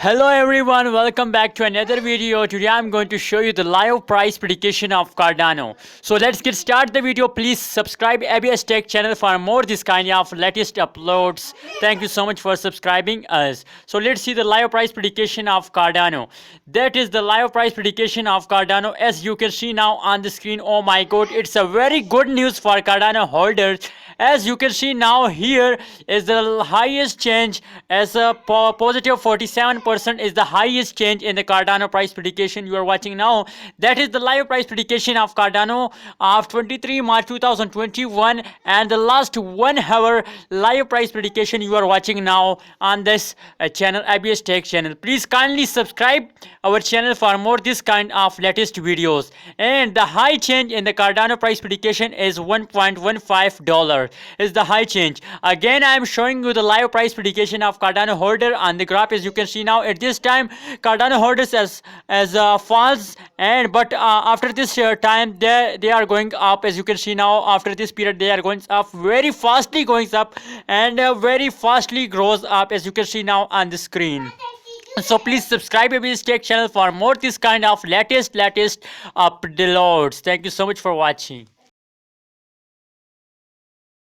Hello everyone, welcome back to another video. Today I'm going to show you the live price prediction of Cardano. So let's get started the video. Please subscribe ABS Tech channel for more this kind of latest uploads. Thank you so much for subscribing us. So let's see the live price prediction of Cardano. That is the live price prediction of Cardano. As you can see now on the screen, oh my god, it's a very good news for Cardano holders. As you can see now, here is the highest change as a positive 47% is the highest change in the Cardano price prediction you are watching now. That is the live price prediction of Cardano of 23 March 2021, and the last 1 hour live price prediction you are watching now on this channel, ABS Tech channel. Please kindly subscribe our channel for more this kind of latest videos. And the high change in the Cardano price prediction is $1.15 is the high change. Again, I am showing you the live price prediction of Cardano holder on the graph. As you can see now, at this time Cardano holders as falls, and but after this time they are going up. As you can see now, after this period they are going up, very fastly going up, and very fastly grows up, as you can see now on the screen. So please subscribe to this tech channel for more this kind of latest uploads. Thank you so much for watching.